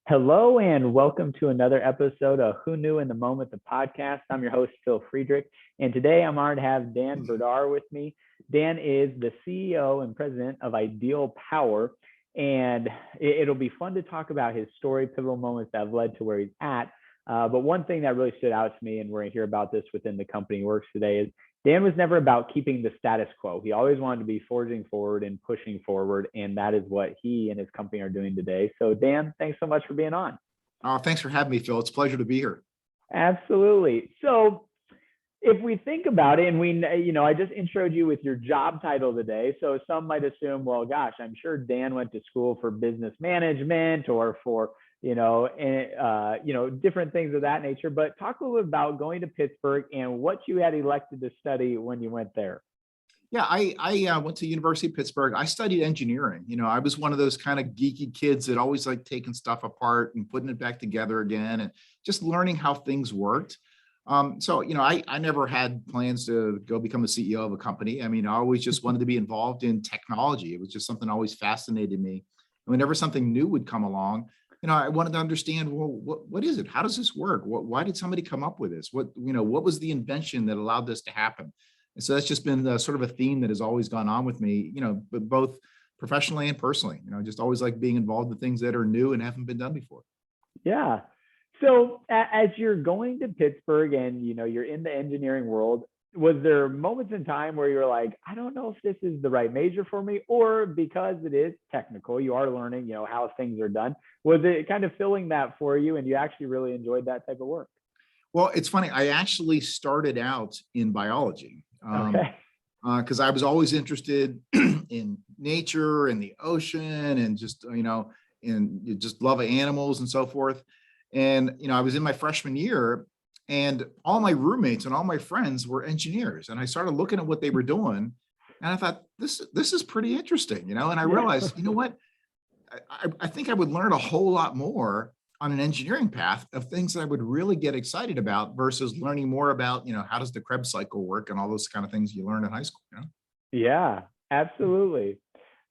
Hello and welcome to another episode of Who Knew in the Moment, the podcast. I'm your host, Phil Friedrich, and today I'm honored to have Dan Brdar with me. Dan is the CEO and president of Ideal Power, and it'll be fun to talk about his story, pivotal moments that have led to where he's at. But one thing that really stood out to me, and we're going to hear about this within the company he works today, is Dan was never about keeping the status quo. He always wanted to be forging forward and pushing forward, and that is what he and his company are doing today. So Dan, thanks so much for being on. Oh, thanks for having me, Phil. It's a pleasure to be here. Absolutely. So if we think about it, and I just introed you with your job title today. So some might assume, well, gosh, I'm sure Dan went to school for business management or for different things of that nature. But talk a little bit about going to Pittsburgh and what you had elected to study when you went there. Yeah, I went to University of Pittsburgh. I studied engineering. I was one of those kind of geeky kids that always liked taking stuff apart and putting it back together again and just learning how things worked. I never had plans to go become the CEO of a company. I always just wanted to be involved in technology. It was just something that always fascinated me. And whenever something new would come along, I wanted to understand, well, what is it? How does this work? Why did somebody come up with this? What was the invention that allowed this to happen? And so that's just been sort of a theme that has always gone on with me, but both professionally and personally, just always like being involved in things that are new and haven't been done before. Yeah. So as you're going to Pittsburgh and, you're in the engineering world, was there moments in time where you're like, I don't know if this is the right major for me, or because it is technical, you are learning, how things are done. Was it kind of filling that for you and you actually really enjoyed that type of work? Well, it's funny. I actually started out in biology. Okay. Because I was always interested in nature and the ocean and just, and you just love animals and so forth. And, I was in my freshman year and all my roommates and all my friends were engineers. And I started looking at what they were doing. And I thought, this is pretty interesting, and I realized, what, I think I would learn a whole lot more on an engineering path of things that I would really get excited about versus learning more about, how does the Krebs cycle work and all those kind of things you learn in high school. Yeah, absolutely.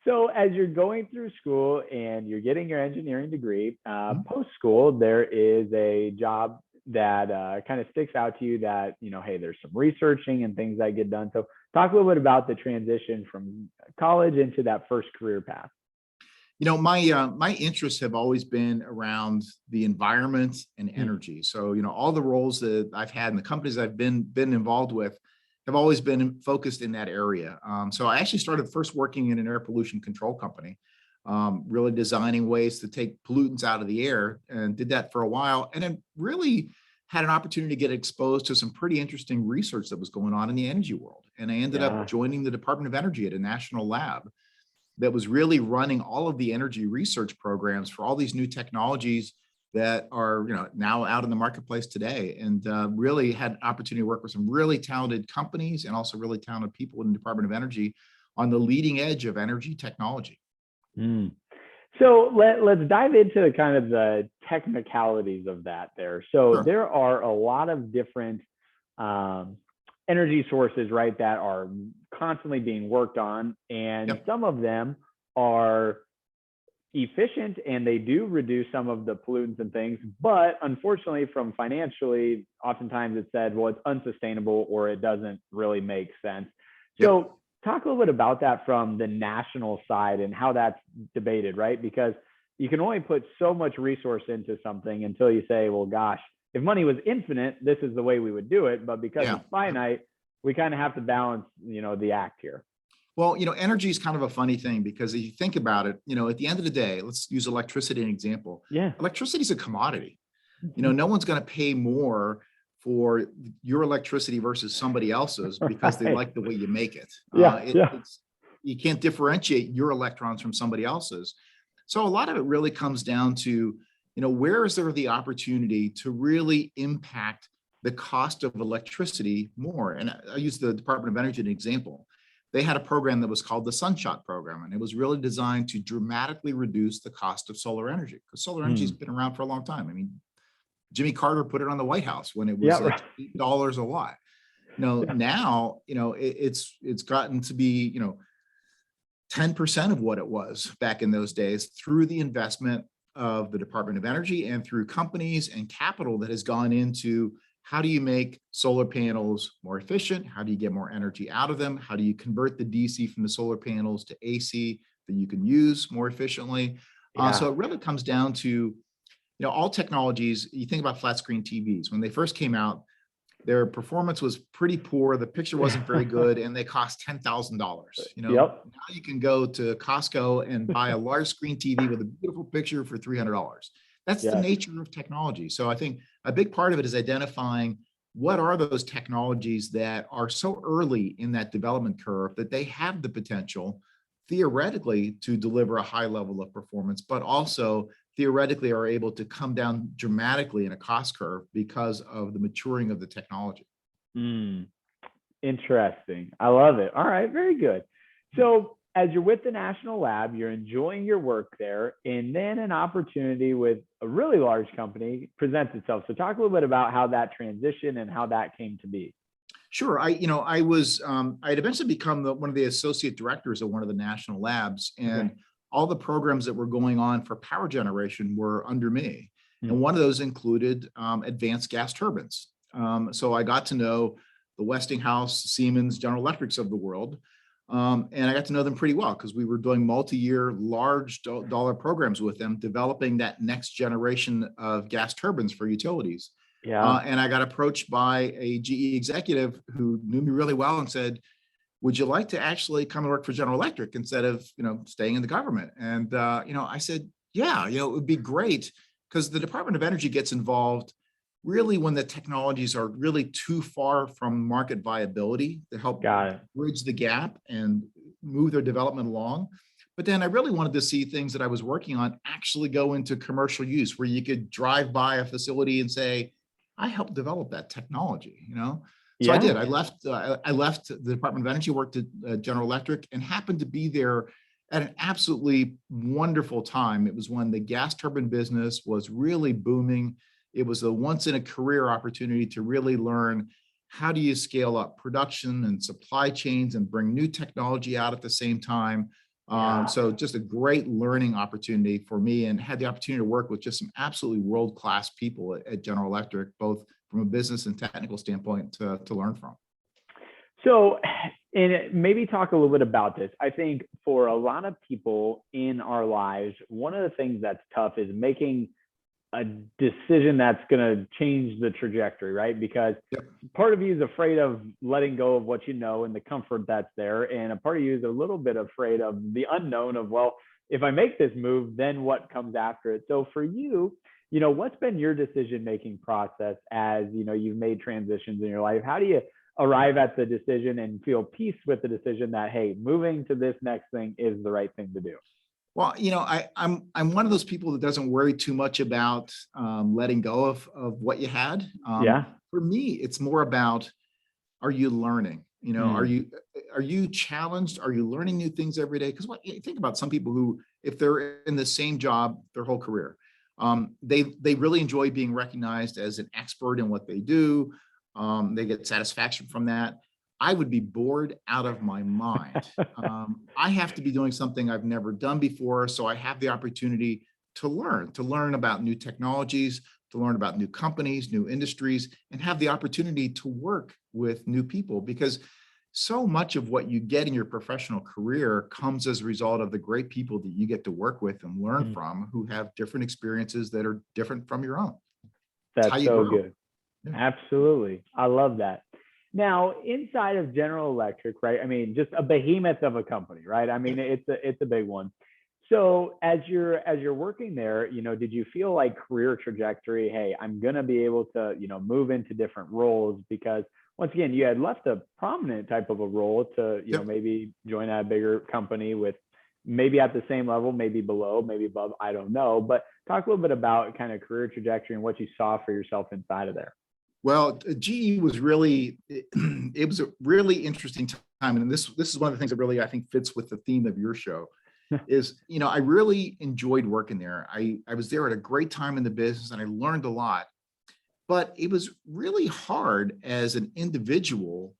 So as you're going through school and you're getting your engineering degree, post-school, there is a job that kind of sticks out to you that, hey, there's some researching and things that get done. So talk a little bit about the transition from college into that first career path. My interests have always been around the environment and energy. So, all the roles that I've had in the companies I've been involved with have always been focused in that area. So I actually started first working in an air pollution control company, really designing ways to take pollutants out of the air, and did that for a while. And then really had an opportunity to get exposed to some pretty interesting research that was going on in the energy world. And I ended up joining the Department of Energy at a national lab that was really running all of the energy research programs for all these new technologies that are now out in the marketplace today, and really had an opportunity to work with some really talented companies and also really talented people in the Department of Energy on the leading edge of energy technology. So let's dive into kind of the technicalities of that there. So Sure. There are a lot of different energy sources, right, that are constantly being worked on, and some of them are efficient and they do reduce some of the pollutants and things, but unfortunately from financially, oftentimes it's said, well, it's unsustainable or it doesn't really make sense. So talk a little bit about that from the national side and how that's debated, right? Because you can only put so much resource into something until you say, well, gosh, if money was infinite, this is the way we would do it. But because it's finite, we kind of have to balance, the act here. Well, energy is kind of a funny thing because if you think about it, at the end of the day, let's use electricity as an example. Yeah. Electricity is a commodity. No one's going to pay more for your electricity versus somebody else's because they like the way you make it. You can't differentiate your electrons from somebody else's. So a lot of it really comes down to, where is there the opportunity to really impact the cost of electricity more? And I use the Department of Energy as an example. They had a program that was called the Sunshot Program, and it was really designed to dramatically reduce the cost of solar energy, because solar energy has been around for a long time. Jimmy Carter put it on the White House when it was like $8 a watt. Now, it's gotten to be, 10% of what it was back in those days through the investment of the Department of Energy and through companies and capital that has gone into how do you make solar panels more efficient? How do you get more energy out of them? How do you convert the DC from the solar panels to AC that you can use more efficiently? So it really comes down to, all technologies. You think about flat screen TVs. When they first came out, their performance was pretty poor. The picture wasn't very good, and they cost $10,000. Now you can go to Costco and buy a large screen TV with a beautiful picture for $300. That's the nature of technology. So I think a big part of it is identifying what are those technologies that are so early in that development curve that they have the potential theoretically to deliver a high level of performance, but also theoretically are able to come down dramatically in a cost curve because of the maturing of the technology. Interesting. I love it. All right, very good. So as you're with the national lab, you're enjoying your work there, and then an opportunity with a really large company presents itself. So talk a little bit about how that transition and how that came to be. Sure. I had eventually become one of the associate directors of one of the national labs, and all the programs that were going on for power generation were under me. And one of those included advanced gas turbines. So I got to know the Westinghouse, Siemens, General Electrics of the world. And I got to know them pretty well because we were doing multi-year large dollar programs with them, developing that next generation of gas turbines for utilities. And I got approached by a GE executive who knew me really well and said, would you like to actually come and work for General Electric instead of, staying in the government? And, I said, yeah, it would be great because the Department of Energy gets involved really when the technologies are really too far from market viability to help bridge the gap and move their development along. But then I really wanted to see things that I was working on actually go into commercial use where you could drive by a facility and say, I helped develop that technology, So I did. I left the Department of Energy, worked at General Electric, and happened to be there at an absolutely wonderful time. It was when the gas turbine business was really booming. It was a once in a career opportunity to really learn how do you scale up production and supply chains and bring new technology out at the same time. So just a great learning opportunity for me, and had the opportunity to work with just some absolutely world-class people at General Electric, both from a business and technical standpoint to learn from. So, and maybe talk a little bit about this. I think for a lot of people in our lives, one of the things that's tough is making a decision that's going to change the trajectory, right? Because part of you is afraid of letting go of what you know and the comfort that's there. And a part of you is a little bit afraid of the unknown of, well, if I make this move, then what comes after it? So for you, what's been your decision-making process as, you've made transitions in your life? How do you arrive at the decision and feel peace with the decision that, hey, moving to this next thing is the right thing to do? Well, I'm one of those people that doesn't worry too much about letting go of what you had. For me, it's more about, are you learning? Are you challenged? Are you learning new things every day? Because think about some people who, if they're in the same job their whole career, they really enjoy being recognized as an expert in what they do. They get satisfaction from that. I would be bored out of my mind. I have to be doing something I've never done before. So I have the opportunity to learn about new technologies, to learn about new companies, new industries, and have the opportunity to work with new people, because so much of what you get in your professional career comes as a result of the great people that you get to work with and learn from, who have different experiences that are different from your own. That's so good. Absolutely. I love that. Now, inside of General Electric, right? I mean, just a behemoth of a company, right? I mean, it's a big one. So as you're working there, did you feel like career trajectory, hey, I'm going to be able to, move into different roles? Because once again, you had left a prominent type of a role to, maybe join a bigger company with maybe at the same level, maybe below, maybe above, I don't know. But talk a little bit about kind of career trajectory and what you saw for yourself inside of there. Well, GE was really, it was a really interesting time. And this is one of the things that really, I think, fits with the theme of your show is, I really enjoyed working there. I was there at a great time in the business and I learned a lot, but it was really hard as an individual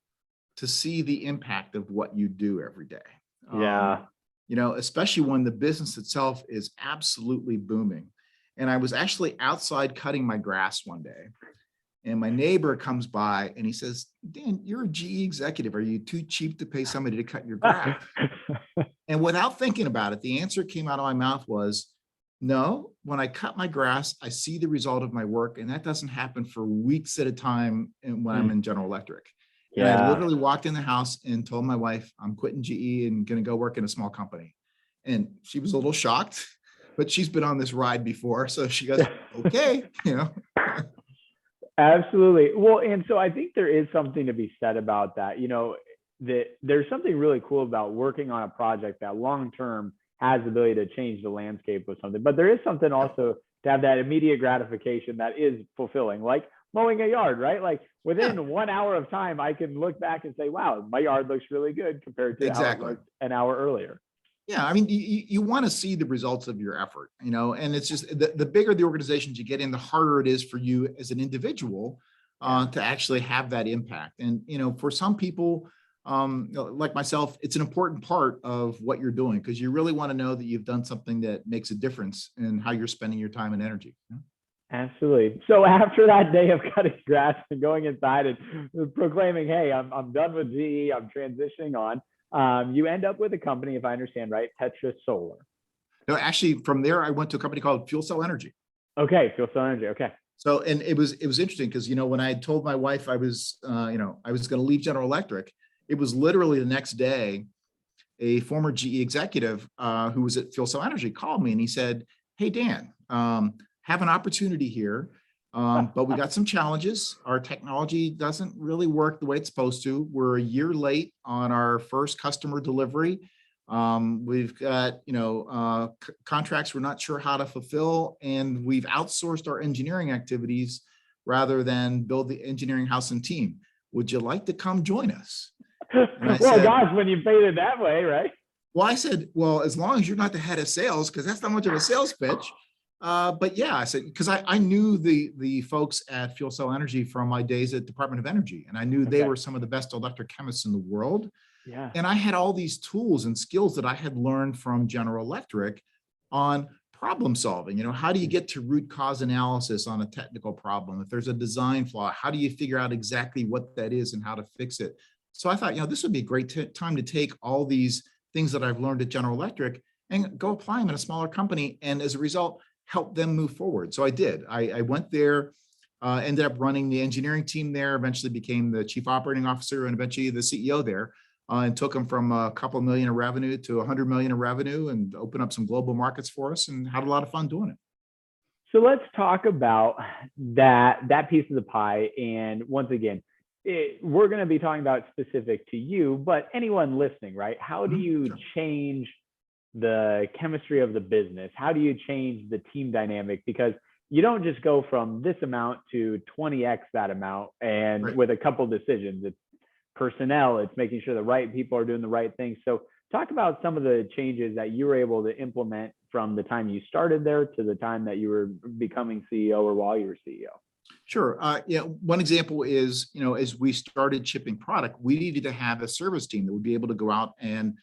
to see the impact of what you do every day. Especially when the business itself is absolutely booming. And I was actually outside cutting my grass one day. And my neighbor comes by and he says, Dan, you're a GE executive. Are you too cheap to pay somebody to cut your grass? And without thinking about it, the answer came out of my mouth was, no, when I cut my grass, I see the result of my work. And that doesn't happen for weeks at a time when I'm in General Electric. And I literally walked in the house and told my wife, I'm quitting GE and going to go work in a small company. And she was a little shocked, but she's been on this ride before. So she goes, okay, Absolutely. Well, and so I think there is something to be said about that. That there's something really cool about working on a project that long-term has the ability to change the landscape of something. But there is something also to have that immediate gratification that is fulfilling, like mowing a yard, right? Like within 1 hour of time, I can look back and say, wow, my yard looks really good compared to how it looked an hour earlier. Yeah, I mean, you want to see the results of your effort, and it's just the bigger the organizations you get in, the harder it is for you as an individual to actually have that impact. And, for some people like myself, it's an important part of what you're doing because you really want to know that you've done something that makes a difference in how you're spending your time and energy. Absolutely. So after that day of cutting grass and going inside and proclaiming, hey, I'm done with GE, I'm transitioning on. You end up with a company, if I understand right, Petra Solar. No, actually, from there, I went to a company called FuelCell Energy. Okay, FuelCell Energy. Okay. So, and it was interesting because when I told my wife I was I was going to leave General Electric, it was literally the next day, a former GE executive who was at FuelCell Energy called me and he said, "Hey Dan, have an opportunity here." But we got some challenges. Our technology doesn't really work the way it's supposed to. We're a year late on our first customer delivery. We've got, contracts we're not sure how to fulfill, and we've outsourced our engineering activities rather than build the engineering house and team. Would you like to come join us? Gosh, when you paid it that way, right? Well, I said, well, as long as you're not the head of sales, because that's not much of a sales pitch. But yeah, I said, because I knew the folks at FuelCell Energy from my days at Department of Energy, and I knew they were some of the best electrochemists in the world. Yeah. And I had all these tools and skills that I had learned from General Electric on problem solving. How do you get to root cause analysis on a technical problem? If there's a design flaw, how do you figure out exactly what that is and how to fix it? So I thought, this would be a great time to take all these things that I've learned at General Electric and go apply them in a smaller company. And as a result, help them move forward. So I did. I went there, ended up running the engineering team there, eventually became the chief operating officer and eventually the CEO there, and took them from a couple million in revenue to 100 million in revenue and opened up some global markets for us and had a lot of fun doing it. So let's talk about that piece of the pie. And once again, we're going to be talking about specific to you, but anyone listening, right? How do you change the chemistry of the business? How do you change the team dynamic? Because you don't just go from this amount to 20x that amount and with a couple decisions. It's personnel, it's making sure the right people are doing the right things. So talk about some of the changes that you were able to implement from the time you started there to the time that you were becoming CEO or while you were CEO. Sure. One example is, as we started shipping product, we needed to have a service team that would be able to go out and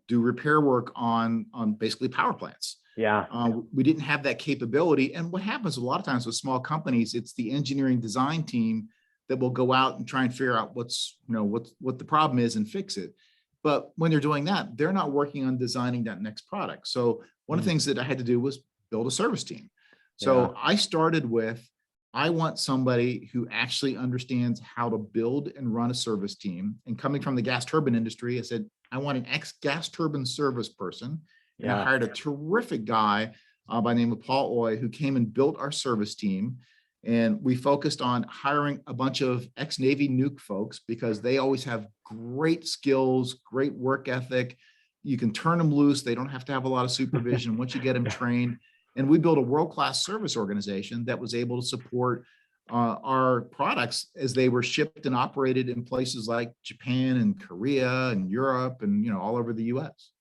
do repair work on basically power plants. Yeah. We didn't have that capability. And what happens a lot of times with small companies, it's the engineering design team that will go out and try and figure out what the problem is and fix it. But when they're doing that, they're not working on designing that next product. So one of the things that I had to do was build a service team. So I started with, I want somebody who actually understands how to build and run a service team. And coming from the gas turbine industry, I said, I want an ex-gas turbine service person. And I hired a terrific guy by the name of Paul Oy, who came and built our service team. And we focused on hiring a bunch of ex-Navy nuke folks because they always have great skills, great work ethic. You can turn them loose. They don't have to have a lot of supervision once you get them trained. And we built a world-class service organization that was able to support our products as they were shipped and operated in places like Japan and Korea and Europe and all over the US.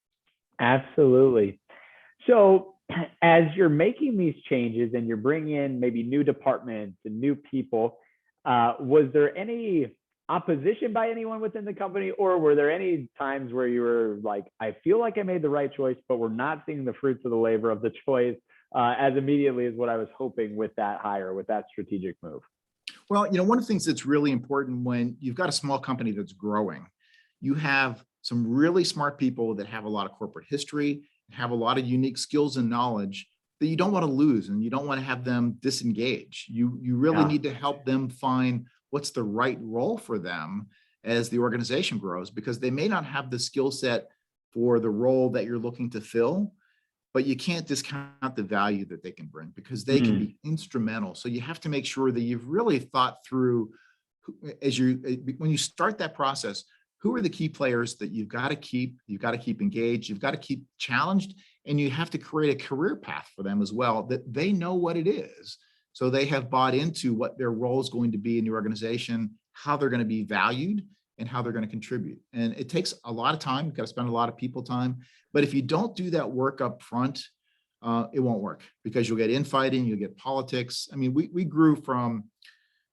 Absolutely. So as you're making these changes and you're bringing in maybe new departments and new people, was there any opposition by anyone within the company, or were there any times where you were like, I feel like I made the right choice, but we're not seeing the fruits of the labor of the choice? as immediately as what I was hoping with that hire, with that strategic move. Well, one of the things that's really important when you've got a small company that's growing, you have some really smart people that have a lot of corporate history, have a lot of unique skills and knowledge that you don't want to lose, and you don't want to have them disengage. You really need to help them find what's the right role for them as the organization grows, because they may not have the skill set for the role that you're looking to fill, but you can't discount the value that they can bring, because they can be instrumental. So you have to make sure that you've really thought through, when you start that process, who are the key players that you've got to keep engaged, you've got to keep challenged, and you have to create a career path for them as well, that they know what it is. So they have bought into what their role is going to be in the organization, how they're going to be valued, and how they're going to contribute. And it takes a lot of time. You've got to spend a lot of people time. But if you don't do that work up front, it won't work, because you'll get infighting, you'll get politics. I mean, we grew from,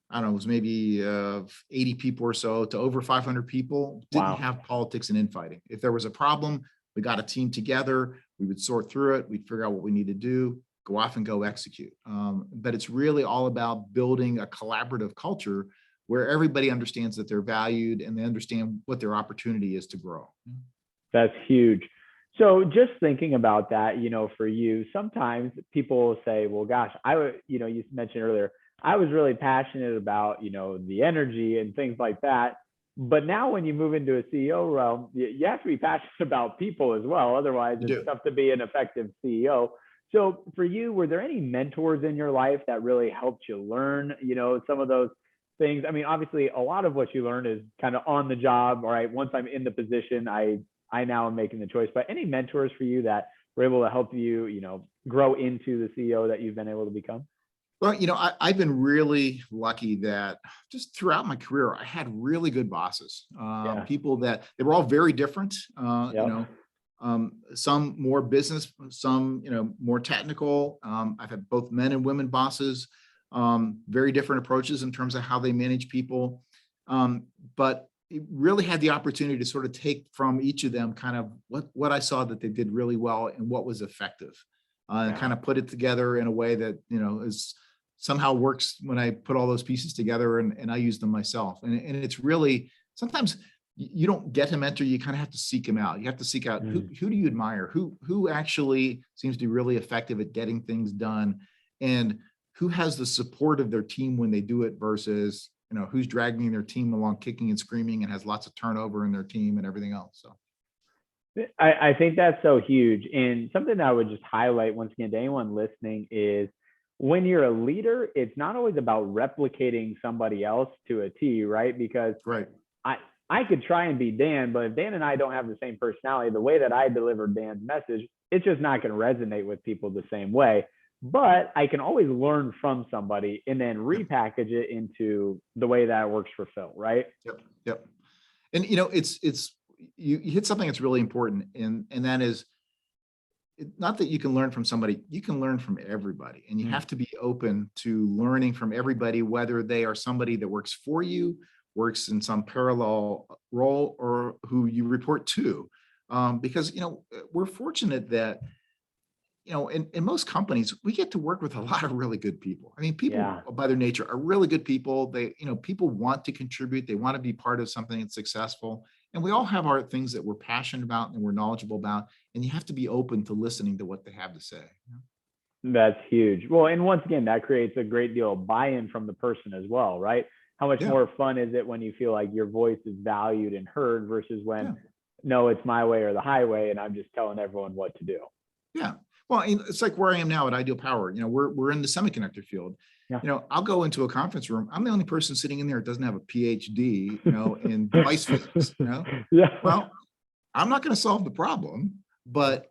I don't know, it was maybe 80 people or so to over 500 people. Didn't have politics and infighting. If there was a problem, we got a team together, we would sort through it, we'd figure out what we need to do, go off and go execute. But it's really all about building a collaborative culture where everybody understands that they're valued and they understand what their opportunity is to grow. That's huge. So just thinking about that, for you, sometimes people will say, well, gosh, you mentioned earlier, I was really passionate about, the energy and things like that. But now when you move into a CEO realm, you have to be passionate about people as well. Otherwise, it's tough to be an effective CEO. So for you, were there any mentors in your life that really helped you learn, some of those things? I mean, obviously, a lot of what you learn is kind of on the job. All right, once I'm in the position, I now am making the choice. But any mentors for you that were able to help you, grow into the CEO that you've been able to become? Well, I've been really lucky that just throughout my career, I had really good bosses, people that they were all very different, some more business, some, more technical. I've had both men and women bosses, very different approaches in terms of how they manage people. But it really had the opportunity to sort of take from each of them kind of what I saw that they did really well and what was effective, and kind of put it together in a way that, is somehow works when I put all those pieces together and I use them myself. And it's really, sometimes you don't get a mentor, you kind of have to seek him out. You have to seek out who do you admire, who actually seems to be really effective at getting things done, and who has the support of their team when they do it versus, who's dragging their team along, kicking and screaming, and has lots of turnover in their team and everything else. So I think that's so huge. And something that I would just highlight once again to anyone listening is, when you're a leader, it's not always about replicating somebody else to a T, right? Because I could try and be Dan, but if Dan and I don't have the same personality, the way that I deliver Dan's message, it's just not going to resonate with people the same way. But I can always learn from somebody and then repackage it into the way that works for Phil, right? Yep. And it's you hit something that's really important, and that is, not that you can learn from somebody, you can learn from everybody, and you have to be open to learning from everybody, whether they are somebody that works for you, works in some parallel role, or who you report to. Because, we're fortunate that, in most companies, we get to work with a lot of really good people. I mean, people by their nature are really good people. They, people want to contribute. They want to be part of something that's successful. And we all have our things that we're passionate about and we're knowledgeable about. And you have to be open to listening to what they have to say. That's huge. Well, and once again, that creates a great deal of buy-in from the person as well, right? How much more fun is it when you feel like your voice is valued and heard versus when, no, it's my way or the highway, and I'm just telling everyone what to do. Yeah. Well, it's like where I am now at Ideal Power. We're in the semiconductor field. I'll go into a conference room. I'm the only person sitting in there that doesn't have a PhD, in device physics. Well, I'm not going to solve the problem, but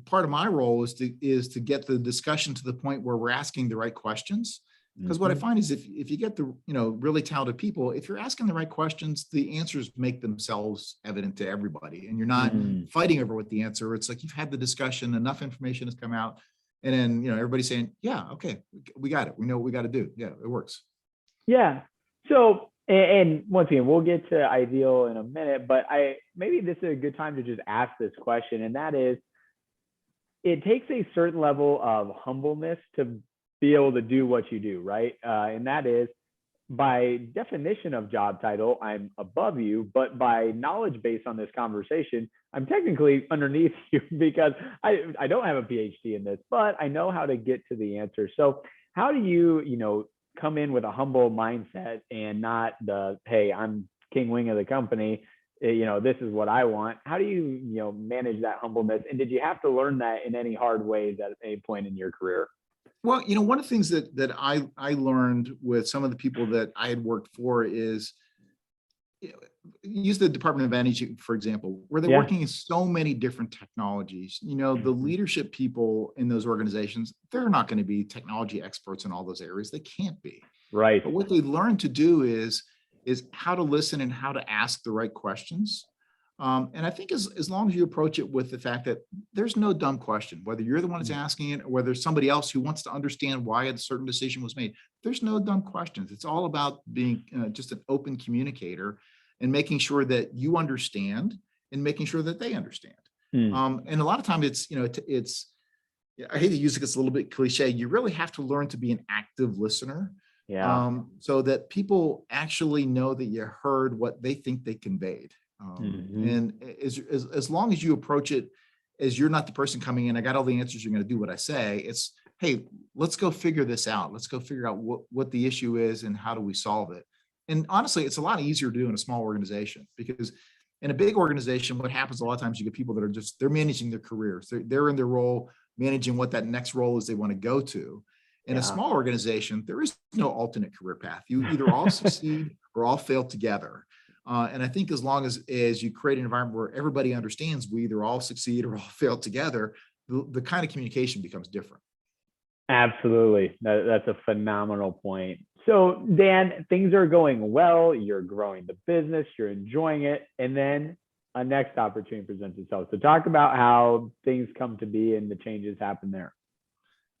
part of my role is to get the discussion to the point where we're asking the right questions. Because what I find is if you get the really talented people, if you're asking the right questions, the answers make themselves evident to everybody, and you're not fighting over what the answer. It's like you've had the discussion, enough information has come out, and then everybody's saying, yeah, okay, we got it. We know what we got to do. Yeah, it works. Yeah. So, and once again, we'll get to Ideal in a minute, but maybe this is a good time to just ask this question, and that is, it takes a certain level of humbleness to be able to do what you do, right? And that is, by definition of job title, I'm above you, but by knowledge base on this conversation, I'm technically underneath you because I don't have a PhD in this, but I know how to get to the answer. So how do you come in with a humble mindset and not the, hey, I'm king wing of the company, this is what I want. How do you manage that humbleness? And did you have to learn that in any hard ways at any point in your career? Well, one of the things that I learned with some of the people that I had worked for is, use the Department of Energy, for example, where they're working in so many different technologies. The leadership people in those organizations, they're not going to be technology experts in all those areas. They can't be. Right. But what they learn to do is how to listen and how to ask the right questions. And I think as long as you approach it with the fact that there's no dumb question, whether you're the one that's asking it or whether somebody else who wants to understand why a certain decision was made, there's no dumb questions. It's all about being just an open communicator and making sure that you understand and making sure that they understand. And a lot of times it's I hate to use it, it's a little bit cliche. You really have to learn to be an active listener. So that people actually know that you heard what they think they conveyed. And as long as you approach it as you're not the person coming in, I got all the answers, you're going to do what I say. It's, hey, let's go figure this out. Let's go figure out what the issue is and how do we solve it. And honestly, it's a lot easier to do in a small organization, because in a big organization, what happens a lot of times, you get people that are they're managing their careers. They're in their role, managing what that next role is they want to go to. In a small organization, there is no alternate career path. You either all succeed or all fail together. And I think as long as you create an environment where everybody understands we either all succeed or all fail together, the kind of communication becomes different. Absolutely. That's a phenomenal point. So Dan, things are going well. You're growing the business. You're enjoying it. And then a next opportunity presents itself. So talk about how things come to be and the changes happen there.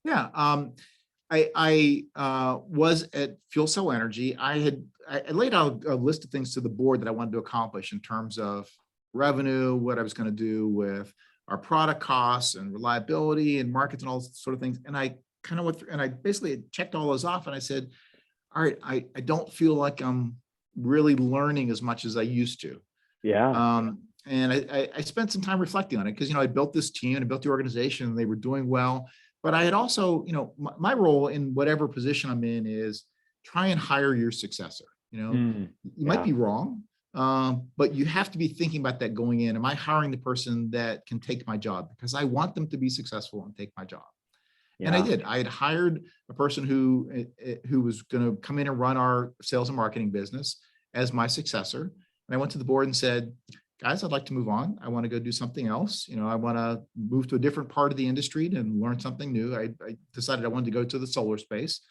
Yeah. I was at FuelCell Energy. I laid out a list of things to the board that I wanted to accomplish in terms of revenue, what I was going to do with our product costs and reliability and markets and all those sort of things. And I kind of went through and I basically checked all those off. And I said, all right, I don't feel like I'm really learning as much as I used to. And I spent some time reflecting on it because, I built this team and I built the organization and they were doing well. But I had also, my role in whatever position I'm in is try and hire your successor. You might be wrong, but you have to be thinking about that going in. Am I hiring the person that can take my job? Because I want them to be successful and take my job. And I did. I had hired a person who was going to come in and run our sales and marketing business as my successor. And I went to the board and said, guys, I'd like to move on. I want to go do something else. I want to move to a different part of the industry and learn something new. I decided I wanted to go to the solar space.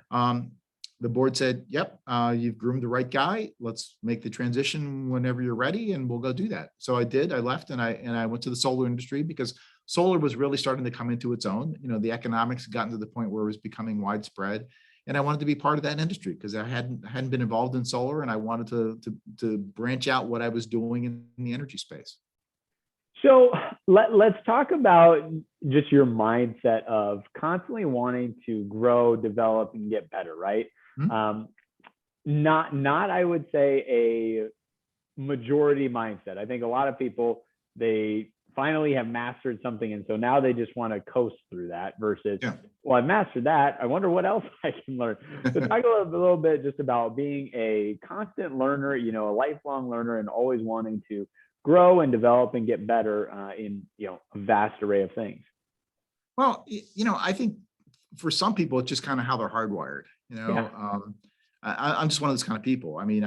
The board said, yep, you've groomed the right guy. Let's make the transition whenever you're ready and we'll go do that. So I did. I left and I went to the solar industry because solar was really starting to come into its own. The economics had gotten to the point where it was becoming widespread. And I wanted to be part of that industry because I hadn't been involved in solar, and I wanted to branch out what I was doing in the energy space. So let's talk about just your mindset of constantly wanting to grow, develop, and get better, right? Not I would say a majority mindset. I think a lot of people, they finally have mastered something, and so now they just want to coast through that versus, well, I've mastered that. I wonder what else I can learn. So talk a little bit just about being a constant learner, a lifelong learner, and always wanting to grow and develop and get better in a vast array of things. Well, I think for some people, it's just kind of how they're hardwired. I'm just one of those kind of people. I mean,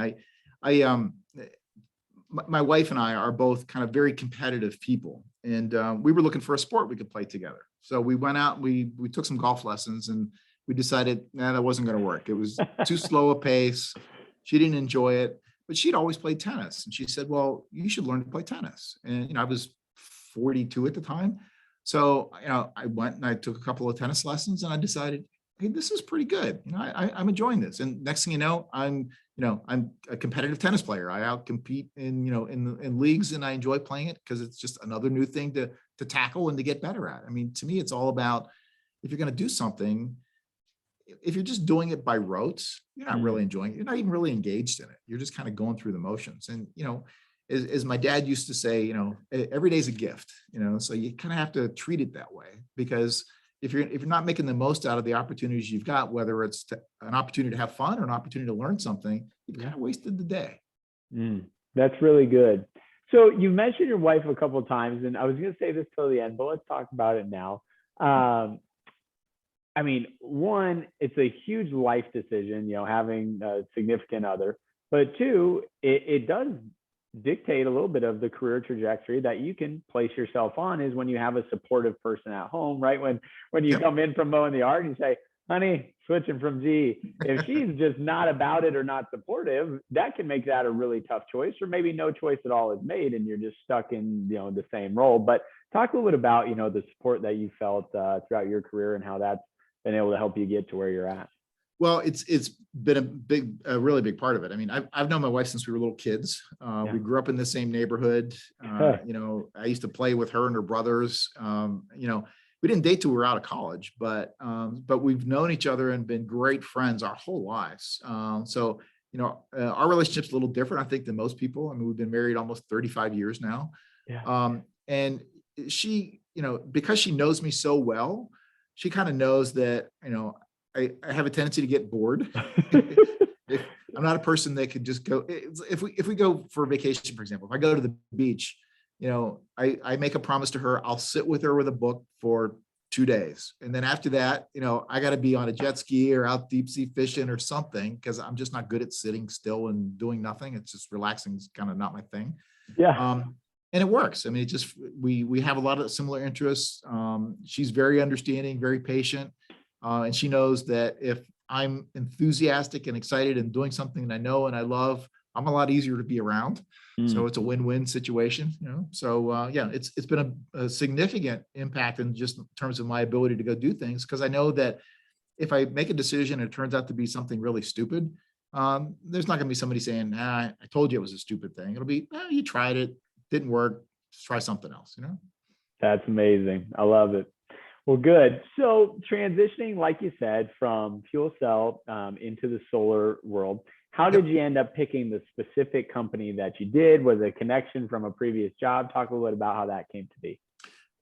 my wife and I are both kind of very competitive people, and we were looking for a sport we could play together. So we went out, we took some golf lessons, and we decided, that wasn't going to work. It was too slow a pace. She didn't enjoy it, but she'd always played tennis. And she said, well, you should learn to play tennis. And, I was 42 at the time. So, I went and I took a couple of tennis lessons and I decided, hey, this is pretty good. I'm enjoying this. And next thing you know, I'm I'm a competitive tennis player. I outcompete in leagues, and I enjoy playing it because it's just another new thing to tackle and to get better at. I mean, to me, it's all about, if you're going to do something, if you're just doing it by rote, you're not really enjoying it. You're not even really engaged in it. You're just kind of going through the motions. And, as my dad used to say, every day's a gift, so you kind of have to treat it that way, because if you're not making the most out of the opportunities you've got, whether it's an opportunity to have fun or an opportunity to learn something, you've kind of wasted the day. That's really good. So you mentioned your wife a couple of times, and I was going to say this till the end, but let's talk about it now. I mean, one, it's a huge life decision, having a significant other, but two, it does dictate a little bit of the career trajectory that you can place yourself on, is when you have a supportive person at home, right? When you come in from mowing the yard and you say, honey, switching from G, if she's just not about it or not supportive, that can make that a really tough choice, or maybe no choice at all is made and you're just stuck in, the same role. But talk a little bit about, the support that you felt throughout your career and how that's been able to help you get to where you're at. Well, it's been a really big part of it. I mean, I've known my wife since we were little kids. We grew up in the same neighborhood. I used to play with her and her brothers. We didn't date till we were out of college, but we've known each other and been great friends our whole lives. So our relationship's a little different, I think, than most people. I mean, we've been married almost 35 years now. And she, because she knows me so well, she kind of knows that, I have a tendency to get bored. I'm not a person that could just go. If we go for a vacation, for example, if I go to the beach, I make a promise to her. I'll sit with her with a book for 2 days. And then after that, I got to be on a jet ski or out deep sea fishing or something, because I'm just not good at sitting still and doing nothing. It's just relaxing is kind of not my thing. And it works. I mean, we have a lot of similar interests. She's very understanding, very patient. And she knows that if I'm enthusiastic and excited and doing something that I know and I love, I'm a lot easier to be around. So it's a win-win situation, So it's been a significant impact in just terms of my ability to go do things, because I know that if I make a decision and it turns out to be something really stupid, there's not going to be somebody saying, I told you it was a stupid thing. It'll be, you tried it, didn't work, just try something else, That's amazing. I love it. Well, good. So transitioning, like you said, from fuel cell into the solar world, how did you end up picking the specific company that you did? Was it a connection from a previous job? Talk a little bit about how that came to be.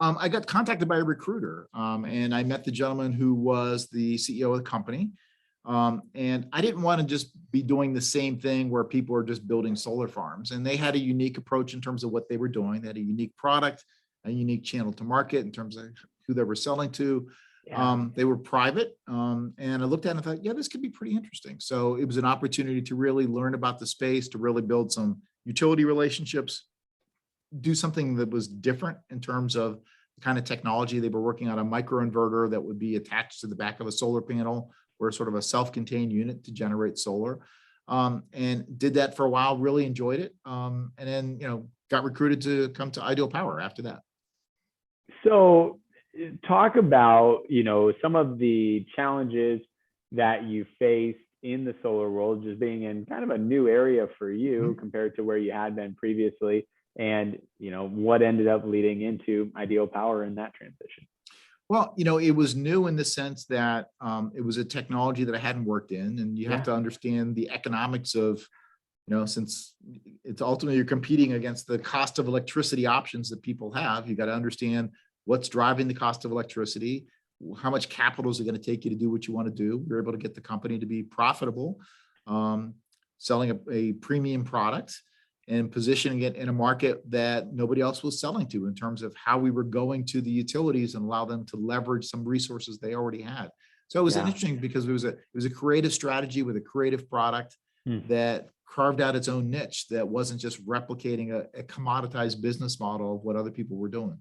I got contacted by a recruiter, and I met the gentleman who was the CEO of the company. And I didn't want to just be doing the same thing where people are just building solar farms. And they had a unique approach in terms of what they were doing. They had a unique product, a unique channel to market in terms of who they were selling to. They were private. And I looked at it and thought, this could be pretty interesting. So it was an opportunity to really learn about the space, to really build some utility relationships, do something that was different in terms of the kind of technology. They were working on a microinverter that would be attached to the back of a solar panel, or sort of a self-contained unit to generate solar, and did that for a while, really enjoyed it. And then, got recruited to come to Ideal Power after that. So talk about, some of the challenges that you faced in the solar world, just being in kind of a new area for you compared to where you had been previously, and, what ended up leading into Ideal Power in that transition. Well, it was new in the sense that it was a technology that I hadn't worked in, and you have to understand the economics of, since it's ultimately you're competing against the cost of electricity options that people have. You got to understand what's driving the cost of electricity, how much capital is it going to take you to do what you want to do. We're able to get the company to be profitable, selling a premium product, and positioning it in a market that nobody else was selling to, in terms of how we were going to the utilities and allow them to leverage some resources they already had. So it was interesting because it was a creative strategy with a creative product that carved out its own niche, that wasn't just replicating a commoditized business model of what other people were doing.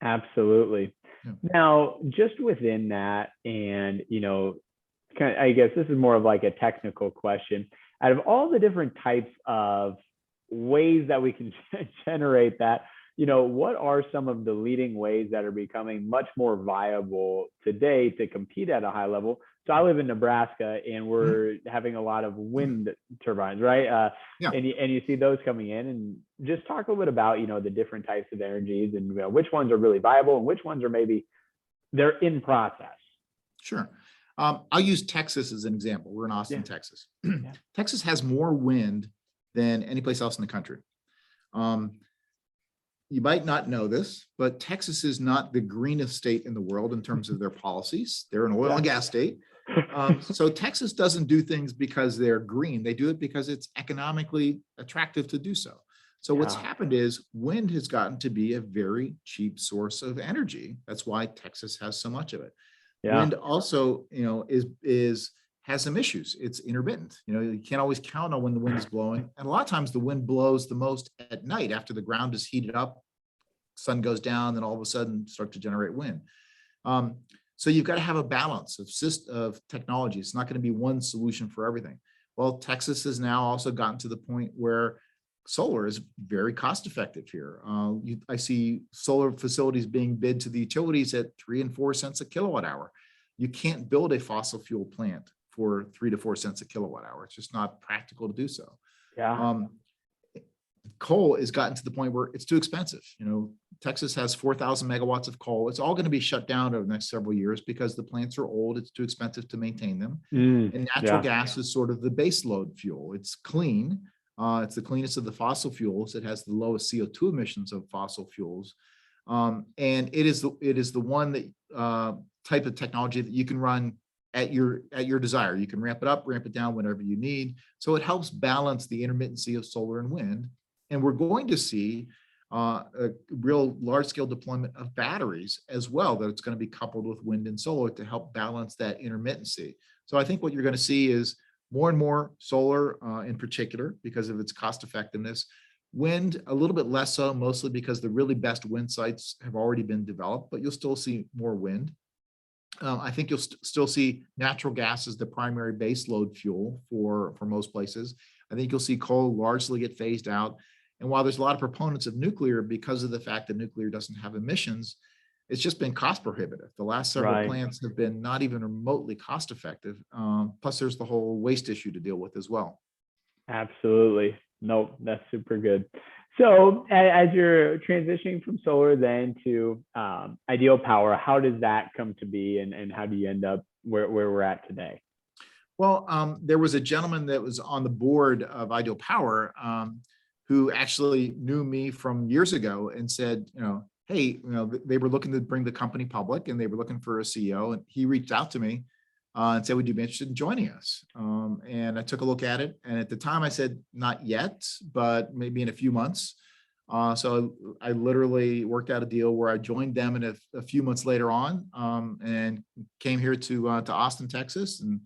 Absolutely. Now, just within that, and, I guess this is more of like a technical question. Out of all the different types of ways that we can generate that, what are some of the leading ways that are becoming much more viable today to compete at a high level? So I live in Nebraska, and we're having a lot of wind turbines, right? Yeah. And you see those coming in, and just talk a little bit about, the different types of energies and which ones are really viable and which ones are maybe they're in process. Sure. I'll use Texas as an example. We're in Austin, Texas. Yeah. Texas has more wind than any place else in the country. You might not know this, but Texas is not the greenest state in the world in terms of their policies. They're an oil and gas state. So Texas doesn't do things because they're green. They do it because it's economically attractive to do so. So what's happened is wind has gotten to be a very cheap source of energy. That's why Texas has so much of it. Yeah. Wind also, has some issues. It's intermittent. You can't always count on when the wind is blowing. And a lot of times the wind blows the most at night after the ground is heated up, sun goes down, then all of a sudden start to generate wind. So you've got to have a balance of technology. It's not going to be one solution for everything. Well, Texas has now also gotten to the point where solar is very cost effective here. I see solar facilities being bid to the utilities at 3 and 4 cents a kilowatt hour. You can't build a fossil fuel plant for 3 to 4 cents a kilowatt hour. It's just not practical to do so. Yeah. Coal has gotten to the point where it's too expensive. Texas has 4,000 megawatts of coal. It's all going to be shut down over the next several years because the plants are old. It's too expensive to maintain them. And natural gas is sort of the base load fuel. It's clean. It's the cleanest of the fossil fuels. It has the lowest CO2 emissions of fossil fuels. And it is the one that type of technology that you can run at your desire. You can ramp it up, ramp it down whenever you need. So it helps balance the intermittency of solar and wind. And we're going to see a real large-scale deployment of batteries as well, that it's going to be coupled with wind and solar to help balance that intermittency. So I think what you're going to see is more and more solar in particular because of its cost effectiveness. Wind, a little bit less so, mostly because the really best wind sites have already been developed, but you'll still see more wind. I think you'll still see natural gas as the primary base load fuel for most places. I think you'll see coal largely get phased out. And while there's a lot of proponents of nuclear because of the fact that nuclear doesn't have emissions, it's just been cost prohibitive. The last several plants have been not even remotely cost effective. Plus there's the whole waste issue to deal with as well. Absolutely. Nope, that's super good. So as you're transitioning from solar then to Ideal Power, how does that come to be, and how do you end up where we're at today? Well, there was a gentleman that was on the board of Ideal Power who actually knew me from years ago and said, hey, they were looking to bring the company public and they were looking for a CEO, and he reached out to me and said, would you be interested in joining us? And I took a look at it. And at the time I said, not yet, but maybe in a few months. So I literally worked out a deal where I joined them in a few months later on and came here to Austin, Texas, and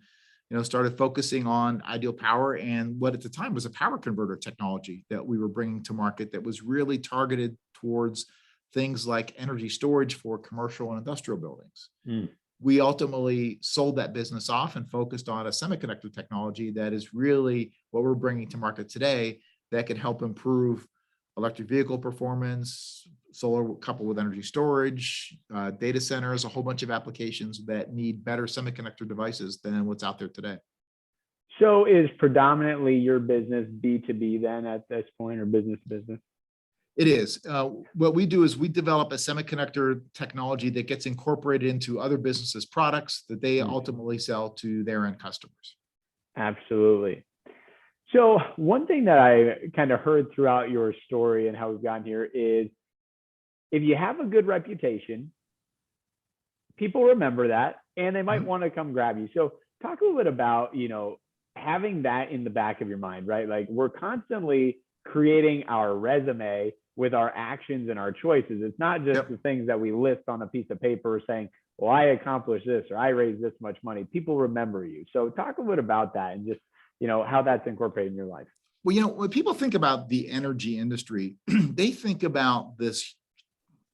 started focusing on Ideal Power and what at the time was a power converter technology that we were bringing to market that was really targeted towards things like energy storage for commercial and industrial buildings. We ultimately sold that business off and focused on a semiconductor technology that is really what we're bringing to market today that can help improve electric vehicle performance, solar coupled with energy storage, data centers, a whole bunch of applications that need better semiconductor devices than what's out there today. So is predominantly your business B2B then at this point, or business to business? It is. What we do is we develop a semiconductor technology that gets incorporated into other businesses' products that they ultimately sell to their end customers. Absolutely. So one thing that I kind of heard throughout your story and how we've gotten here is if you have a good reputation, people remember that and they might want to come grab you. So talk a little bit about, having that in the back of your mind, right? Like we're constantly creating our resume with our actions and our choices. It's not just the things that we list on a piece of paper saying, well, I accomplished this or I raised this much money. People remember you. So talk a little bit about that and just, how that's incorporated in your life. Well, when people think about the energy industry, they think about this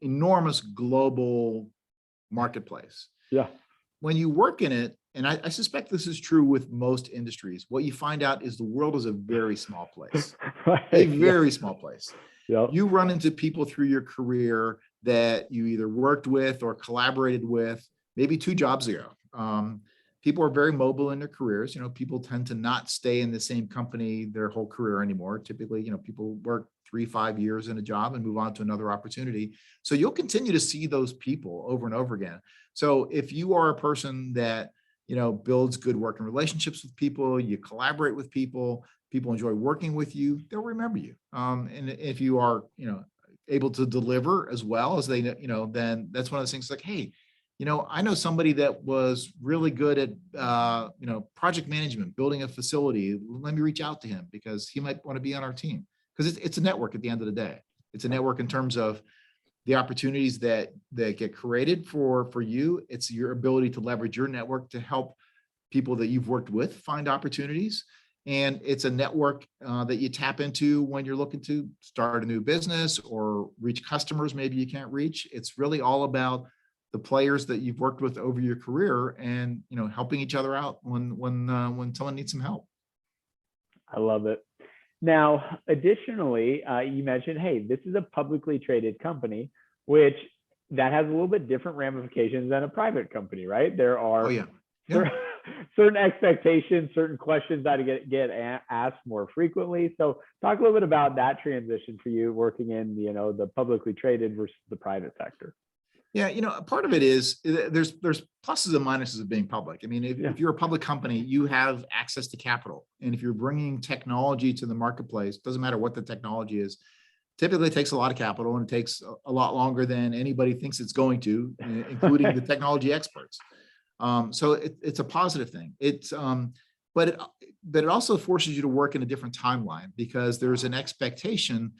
enormous global marketplace. Yeah. When you work in it, and I suspect this is true with most industries, what you find out is the world is a very small place, a very small place. Yep. You run into people through your career that you either worked with or collaborated with maybe 2 jobs ago. People are very mobile in their careers. People tend to not stay in the same company their whole career anymore. Typically, people work 3-5 years in a job and move on to another opportunity. So you'll continue to see those people over and over again. So if you are a person that, builds good working relationships with people, you collaborate with people, people enjoy working with you, they'll remember you. And if you are, able to deliver as well as they, then that's one of those things like, hey, I know somebody that was really good at, project management, building a facility. Let me reach out to him because he might want to be on our team. Because it's a network at the end of the day. It's a network in terms of the opportunities that get created for you. It's your ability to leverage your network to help people that you've worked with find opportunities. And it's a network that you tap into when you're looking to start a new business or reach customers maybe you can't reach. It's really all about the players that you've worked with over your career and, helping each other out when someone needs some help. I love it. Now, additionally, you mentioned, hey, this is a publicly traded company, which that has a little bit different ramifications than a private company, right? There are certain expectations, certain questions that get asked more frequently. So talk a little bit about that transition for you working in, the publicly traded versus the private sector. Yeah, part of it is there's pluses and minuses of being public. I mean, if you're a public company, you have access to capital. And if you're bringing technology to the marketplace, doesn't matter what the technology is, typically it takes a lot of capital and it takes a lot longer than anybody thinks it's going to, including the technology experts. So it's a positive thing. But it also forces you to work in a different timeline because there's an expectation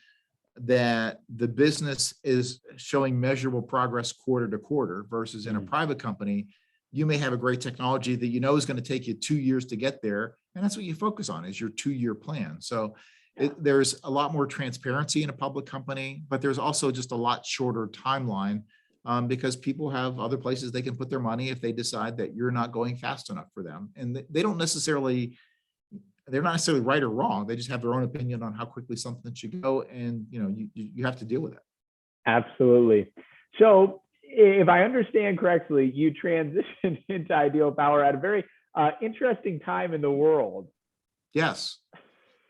that the business is showing measurable progress quarter to quarter versus in a private company, you may have a great technology that is going to take you 2 years to get there. And that's what you focus on is your 2-year plan. So there's a lot more transparency in a public company, but there's also just a lot shorter timeline because people have other places they can put their money if they decide that you're not going fast enough for them. And they're not necessarily right or wrong. They just have their own opinion on how quickly something should go. And, you have to deal with it. Absolutely. So if I understand correctly, you transitioned into Ideal Power at a very interesting time in the world. Yes.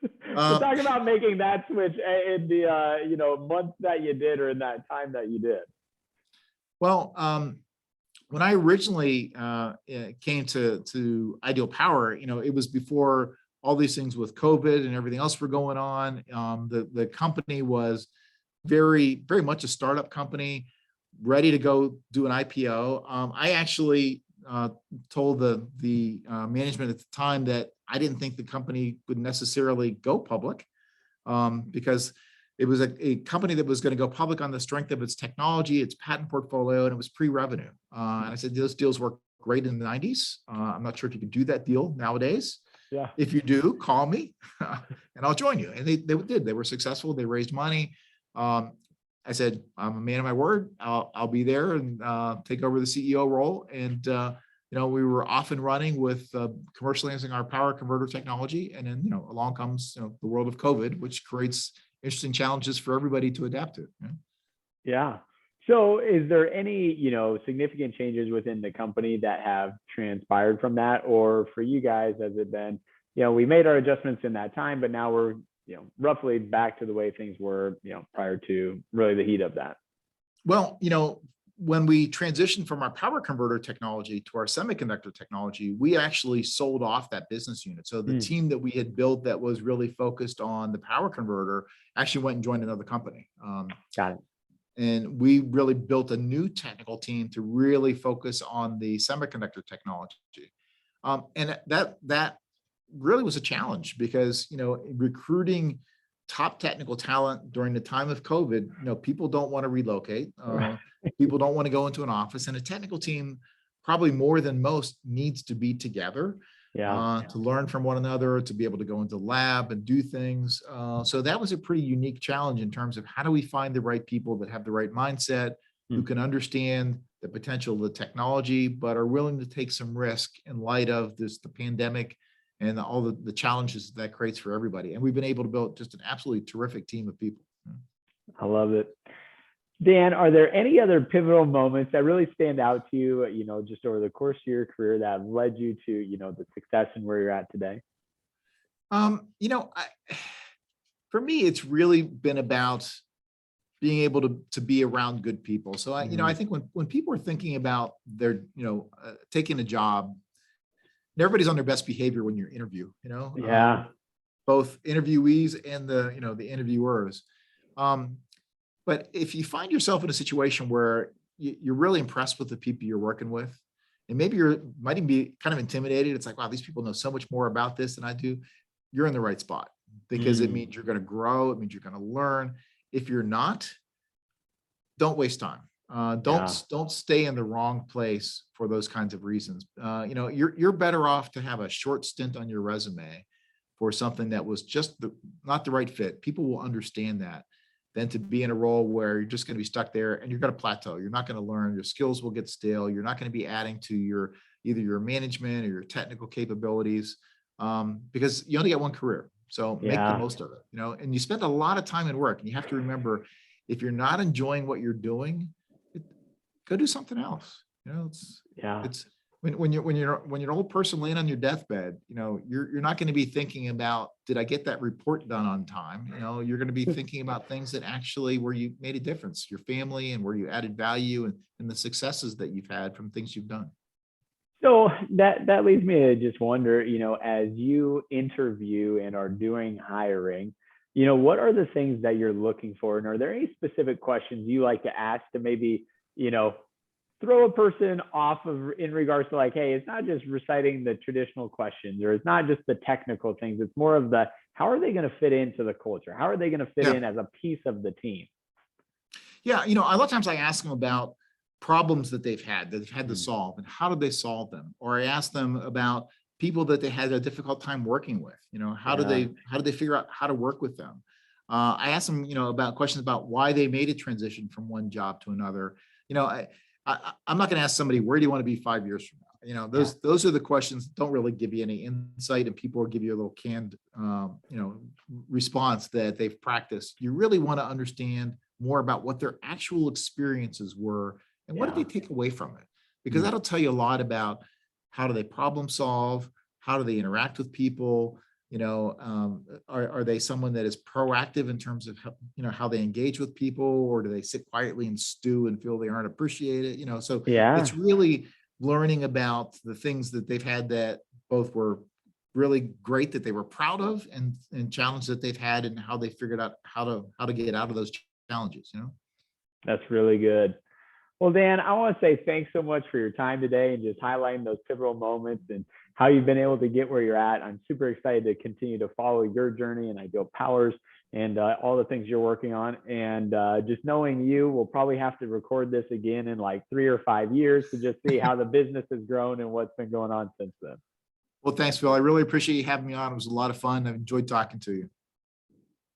So talk about making that switch in the, months that you did or in that time that you did. Well, when I originally came to Ideal Power, it was before all these things with COVID and everything else were going on. The company was very, very much a startup company, ready to go do an IPO. I actually told the management at the time that I didn't think the company would necessarily go public because it was a company that was going to go public on the strength of its technology, its patent portfolio, and it was pre-revenue. And I said, those deals worked great in the 90s. I'm not sure if you could do that deal nowadays. Yeah. If you do, call me and I'll join you. And they did. They were successful. They raised money. I said, I'm a man of my word. I'll be there and take over the CEO role. And, we were off and running with commercializing our power converter technology. And then, along comes the world of COVID, which creates interesting challenges for everybody to adapt to. Yeah. So is there any, significant changes within the company that have transpired from that? Or for you guys, has it been, we made our adjustments in that time, but now we're, roughly back to the way things were, prior to really the heat of that? Well, when we transitioned from our power converter technology to our semiconductor technology, we actually sold off that business unit. So the team that we had built that was really focused on the power converter actually went and joined another company. Got it. And we really built a new technical team to really focus on the semiconductor technology. And that really was a challenge because, recruiting top technical talent during the time of COVID, people don't want to relocate. People don't want to go into an office, and a technical team, probably more than most, needs to be together to learn from one another, to be able to go into the lab and do things. So that was a pretty unique challenge in terms of how do we find the right people that have the right mindset, who can understand the potential of the technology, but are willing to take some risk in light of the pandemic and all the challenges that creates for everybody. And we've been able to build just an absolutely terrific team of people. I love it. Dan, are there any other pivotal moments that really stand out to you, just over the course of your career that have led you to, the success and where you're at today? You know, for me, it's really been about being able to be around good people. So I think when people are thinking about their, taking a job, everybody's on their best behavior when you interview, Yeah. both interviewees and the interviewers. But if you find yourself in a situation where you're really impressed with the people you're working with, and maybe might even be kind of intimidated, it's like, wow, these people know so much more about this than I do. You're in the right spot, because it means you're going to grow. It means you're going to learn. If you're not, don't waste time. Don't stay in the wrong place for those kinds of reasons. You're better off to have a short stint on your resume for something that was just not the right fit. People will understand that, than to be in a role where you're just going to be stuck there and you're going to plateau. You're not going to learn. Your skills will get stale. You're not going to be adding to either your management or your technical capabilities, because you only get one career. So make the most of it, and you spend a lot of time in work, and you have to remember, if you're not enjoying what you're doing, go do something else. It's when you're an old person laying on your deathbed, you're not going to be thinking about, did I get that report done on time? You're going to be thinking about things that actually where you made a difference, your family, and where you added value, and the successes that you've had from things you've done. So that leads me to just wonder, as you interview and are doing hiring, what are the things that you're looking for? And are there any specific questions you like to ask to maybe, throw a person off of, in regards to like, hey, it's not just reciting the traditional questions, or it's not just the technical things. It's more of how are they going to fit into the culture? How are they going to fit in as a piece of the team? Yeah. A lot of times I ask them about problems that they've had to solve, and how did they solve them? Or I ask them about people that they had a difficult time working with. How do they figure out how to work with them? I ask them, about questions about why they made a transition from one job to another. I'm not going to ask somebody, where do you want to be 5 years from now? Those are the questions that don't really give you any insight, and people will give you a little canned, response that they've practiced. You really want to understand more about what their actual experiences were, and what did they take away from it? Because that'll tell you a lot about how do they problem solve, how do they interact with people, are they someone that is proactive in terms of how they engage with people, or do they sit quietly and stew and feel they aren't appreciated? So it's really learning about the things that they've had that both were really great, that they were proud of, and challenges that they've had, and how they figured out how to get out of those challenges. That's really good. Well, Dan, I want to say thanks so much for your time today, and just highlighting those pivotal moments and how you've been able to get where you're at. I'm super excited to continue to follow your journey and Ideal Powers, and all the things you're working on. And just knowing you, we'll probably have to record this again in like 3 or 5 years to just see how the business has grown and what's been going on since then. Well, thanks, Phil. I really appreciate you having me on. It was a lot of fun. I've enjoyed talking to you.